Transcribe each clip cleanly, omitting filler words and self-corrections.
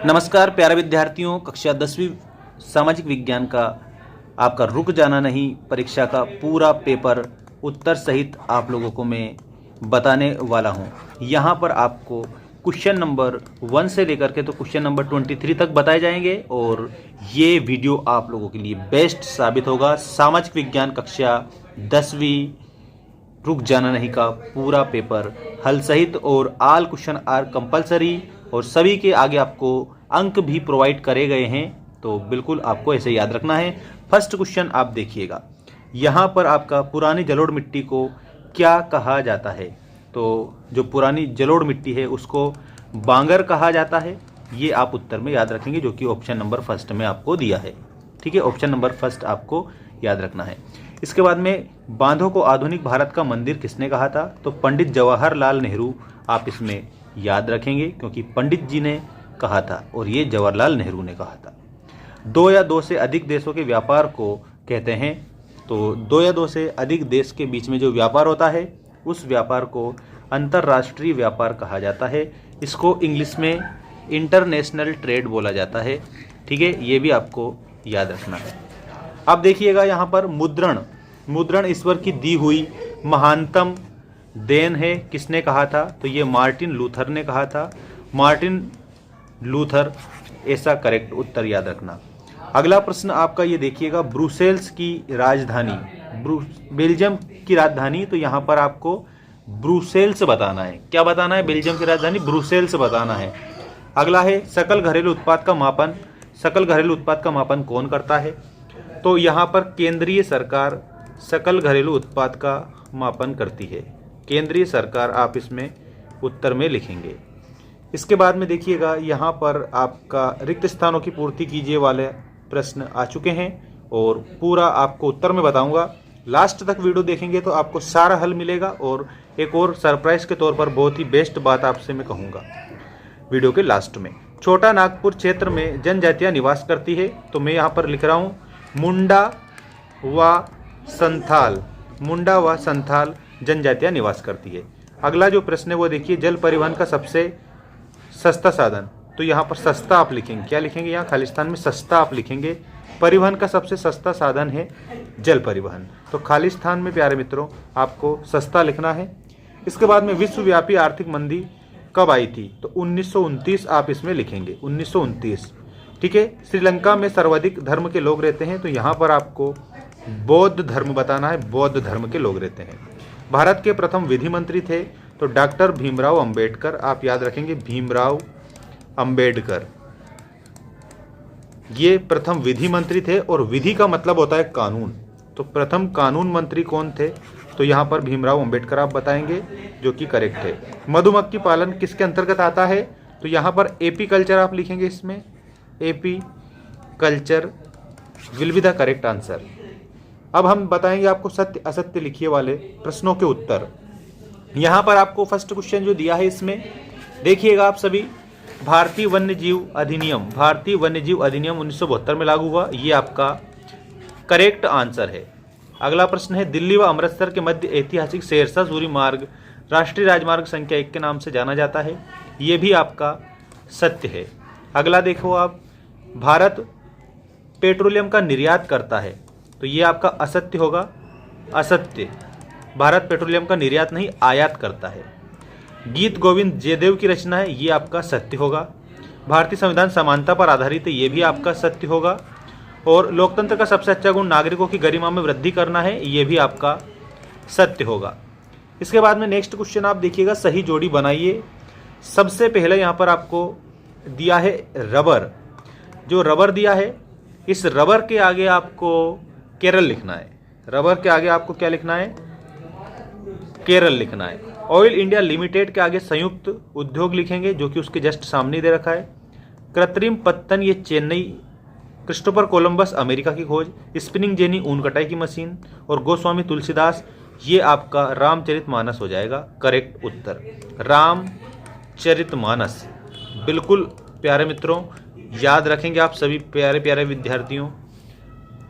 नमस्कार प्यारे विद्यार्थियों, कक्षा 10वीं सामाजिक विज्ञान का आपका रुक जाना नहीं परीक्षा का पूरा पेपर उत्तर सहित आप लोगों को मैं बताने वाला हूं। यहां पर आपको क्वेश्चन नंबर 1 से लेकर के तो क्वेश्चन नंबर 23 तक बताए जाएंगे और ये वीडियो आप लोगों के लिए बेस्ट साबित होगा। सामाजिक विज्ञान कक्षा 10वीं रुक जाना नहीं का पूरा पेपर हल सहित और ऑल क्वेश्चन आर कंपलसरी और सभी के आगे आपको अंक भी प्रोवाइड करे गए हैं, तो बिल्कुल आपको ऐसे याद रखना है। फर्स्ट क्वेश्चन आप देखिएगा, यहाँ पर आपका पुरानी जलोढ़ मिट्टी को क्या कहा जाता है। तो जो पुरानी जलोढ़ मिट्टी है उसको बांगर कहा जाता है, ये आप उत्तर में याद रखेंगे जो कि ऑप्शन नंबर फर्स्ट में आपको दिया है। ठीक है, ऑप्शन नंबर फर्स्ट आपको याद रखना है। इसके बाद में बांधों को आधुनिक भारत का मंदिर किसने कहा था, तो पंडित जवाहरलाल नेहरू आप इसमें याद रखेंगे क्योंकि पंडित जी ने कहा था और ये जवाहरलाल नेहरू ने कहा था। 2 या 2 से अधिक देशों के व्यापार को कहते हैं, तो 2 या 2 से अधिक देश के बीच में जो व्यापार होता है उस व्यापार को अंतर्राष्ट्रीय व्यापार कहा जाता है। इसको इंग्लिश में इंटरनेशनल ट्रेड बोला जाता है। ठीक है, ये भी आपको याद रखना है। अब देखिएगा यहाँ पर मुद्रण ईश्वर की दी हुई महानतम देन है, किसने कहा था, तो ये मार्टिन लूथर ने कहा था। मार्टिन लूथर ऐसा करेक्ट उत्तर याद रखना। अगला प्रश्न आपका ये देखिएगा, ब्रुसेल्स की राजधानी, बेल्जियम की राजधानी, तो यहाँ पर आपको ब्रुसेल्स बताना है। क्या बताना है, बेल्जियम की राजधानी ब्रुसेल्स बताना है। अगला है सकल घरेलू उत्पाद का मापन। सकल घरेलू उत्पाद का मापन कौन करता है, तो यहाँ पर केंद्रीय सरकार सकल घरेलू उत्पाद का मापन करती है। केंद्रीय सरकार आप इसमें उत्तर में लिखेंगे। इसके बाद में देखिएगा यहाँ पर आपका रिक्त स्थानों की पूर्ति कीजिए वाले प्रश्न आ चुके हैं और पूरा आपको उत्तर में बताऊंगा। लास्ट तक वीडियो देखेंगे तो आपको सारा हल मिलेगा और एक और सरप्राइज के तौर पर बहुत ही बेस्ट बात आपसे मैं कहूँगा वीडियो के लास्ट में। छोटा नागपुर क्षेत्र में जनजातियाँ निवास करती है, तो मैं यहाँ पर लिख रहा हूँ मुंडा व संथाल जनजातियाँ निवास करती है। अगला जो प्रश्न है वो देखिए, जल परिवहन का सबसे सस्ता साधन, तो यहाँ पर सस्ता आप लिखेंगे। क्या लिखेंगे, यहाँ खालिस्तान में सस्ता आप लिखेंगे। परिवहन का सबसे सस्ता साधन है जल परिवहन, तो खालिस्तान में प्यारे मित्रों आपको सस्ता लिखना है। इसके बाद में विश्वव्यापी आर्थिक मंदी कब आई थी, तो 1929 आप इसमें लिखेंगे, 1929। ठीक है, श्रीलंका में सर्वाधिक धर्म के लोग रहते हैं, तो यहाँ पर आपको बौद्ध धर्म बताना है, बौद्ध धर्म के लोग रहते हैं। भारत के प्रथम विधि मंत्री थे, तो डॉक्टर भीमराव अंबेडकर आप याद रखेंगे, भीमराव अंबेडकर ये प्रथम विधि मंत्री थे और विधि का मतलब होता है कानून, तो प्रथम कानून मंत्री कौन थे, तो यहाँ पर भीमराव अंबेडकर आप बताएंगे जो कि करेक्ट है। मधुमक्खी पालन किसके अंतर्गत आता है, तो यहाँ पर एपी कल्चर आप लिखेंगे, इसमें AP culture will be the correct answer. अब हम बताएंगे आपको सत्य असत्य लिखिए वाले प्रश्नों के उत्तर। यहाँ पर आपको फर्स्ट क्वेश्चन जो दिया है इसमें देखिएगा आप सभी, भारतीय वन्यजीव अधिनियम 1972 में लागू हुआ, ये आपका करेक्ट आंसर है। अगला प्रश्न है, दिल्ली व अमृतसर के मध्य ऐतिहासिक शेरशाह सूरी मार्ग राष्ट्रीय राजमार्ग संख्या 1 के नाम से जाना जाता है, ये भी आपका सत्य है। अगला देखो आप, भारत पेट्रोलियम का निर्यात करता है, तो ये आपका असत्य होगा, असत्य। भारत पेट्रोलियम का निर्यात नहीं आयात करता है। गीत गोविंद जयदेव की रचना है, ये आपका सत्य होगा। भारतीय संविधान समानता पर आधारित है, ये भी आपका सत्य होगा। और लोकतंत्र का सबसे अच्छा गुण नागरिकों की गरिमा में वृद्धि करना है, ये भी आपका सत्य होगा। इसके बाद में नेक्स्ट क्वेश्चन आप देखिएगा, सही जोड़ी बनाइए। सबसे पहले यहाँ पर आपको दिया है रबर, जो रबर दिया है इस रबर के आगे आपको केरल लिखना है। रबर के आगे आपको क्या लिखना है, केरल लिखना है। ऑयल इंडिया लिमिटेड के आगे संयुक्त उद्योग लिखेंगे जो कि उसके जस्ट सामने दे रखा है। कृत्रिम पत्तन ये चेन्नई, क्रिस्टोफर कोलंबस अमेरिका की खोज, स्पिनिंग जेनी ऊन कटाई की मशीन और गोस्वामी तुलसीदास ये आपका रामचरितमानस हो जाएगा करेक्ट उत्तर, रामचरितमानस। बिल्कुल प्यारे मित्रों याद रखेंगे आप सभी प्यारे प्यारे विद्यार्थियों।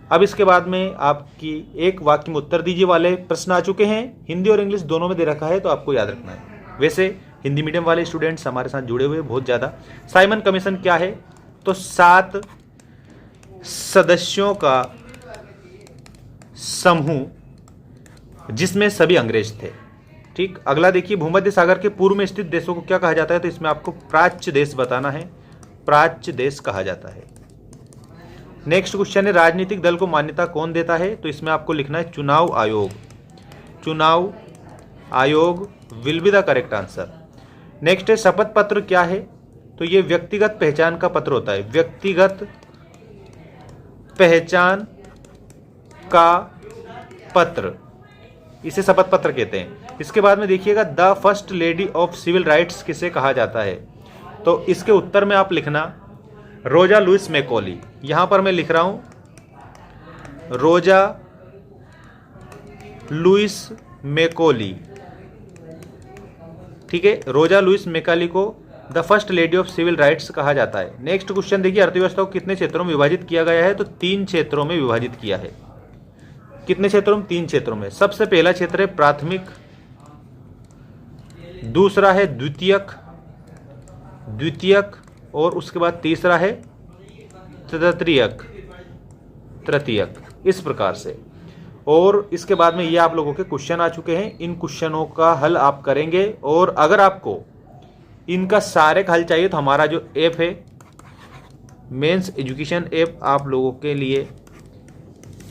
अब इसके बाद में आपकी एक वाक्य में उत्तर दीजिए वाले प्रश्न आ चुके हैं, हिंदी और इंग्लिश दोनों में दे रखा है, तो आपको याद रखना है। वैसे हिंदी मीडियम वाले स्टूडेंट्स हमारे साथ जुड़े हुए बहुत ज़्यादा। साइमन कमीशन क्या है? तो 7 सदस्यों का समूह जिसमें सभी अंग्रेज थे। ठीक, अगला देखिए, भूमध्य सागर के पूर्व में स्थित देशों को क्या कहा जाता है? तो इसमें आपको प्राच्य देश बताना है, प्राच्य देश कहा जाता है। नेक्स्ट क्वेश्चन है, राजनीतिक दल को मान्यता कौन देता है? तो इसमें आपको लिखना है चुनाव आयोग। चुनाव आयोग will be the correct answer. Next है, शपथ पत्र क्या है? तो ये व्यक्तिगत पहचान का पत्र होता है, व्यक्तिगत पहचान का पत्र, इसे शपथ पत्र कहते हैं। इसके बाद में देखिएगा, the first lady of civil rights किसे कहा जाता है? तो इसके उत्तर में आप लिखना रोजा लुइस मैकॉली। यहां पर मैं लिख रहा हूं रोजा लुइस मैकॉली। ठीक है, रोजा लुइस मैकॉली को the first lady of civil rights कहा जाता है। नेक्स्ट क्वेश्चन देखिए, अर्थव्यवस्था को कितने क्षेत्रों में विभाजित किया गया है? तो 3 क्षेत्रों में विभाजित किया है। कितने क्षेत्रों में? 3 क्षेत्रों में। सबसे पहला क्षेत्र है प्राथमिक, दूसरा है द्वितीयक, और उसके बाद तीसरा है तृतीयक, इस प्रकार से। और इसके बाद में ये आप लोगों के क्वेश्चन आ चुके हैं, इन क्वेश्चनों का हल आप करेंगे। और अगर आपको इनका सारे का हल चाहिए तो हमारा जो ऐप है मेंस एजुकेशन ऐप आप लोगों के लिए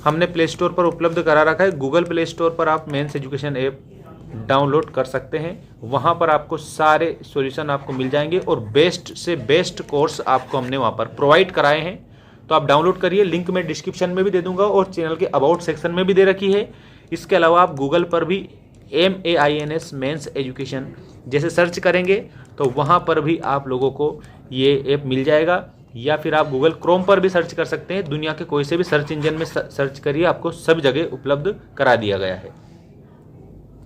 हमने प्ले स्टोर पर उपलब्ध करा रखा है। गूगल प्ले स्टोर पर आप मेंस एजुकेशन ऐप डाउनलोड कर सकते हैं, वहाँ पर आपको सारे सॉल्यूशन आपको मिल जाएंगे और बेस्ट से बेस्ट कोर्स आपको हमने वहाँ पर प्रोवाइड कराए हैं। तो आप डाउनलोड करिए, लिंक मैं डिस्क्रिप्शन में भी दे दूंगा और चैनल के अबाउट सेक्शन में भी दे रखी है। इसके अलावा आप गूगल पर भी MAINS मेंस एजुकेशन जैसे सर्च करेंगे तो वहाँ पर भी आप लोगों को ये ऐप मिल जाएगा, या फिर आप गूगल क्रोम पर भी सर्च कर सकते हैं। दुनिया के कोई से भी सर्च इंजन में सर्च करिए, आपको सब जगह उपलब्ध करा दिया गया है।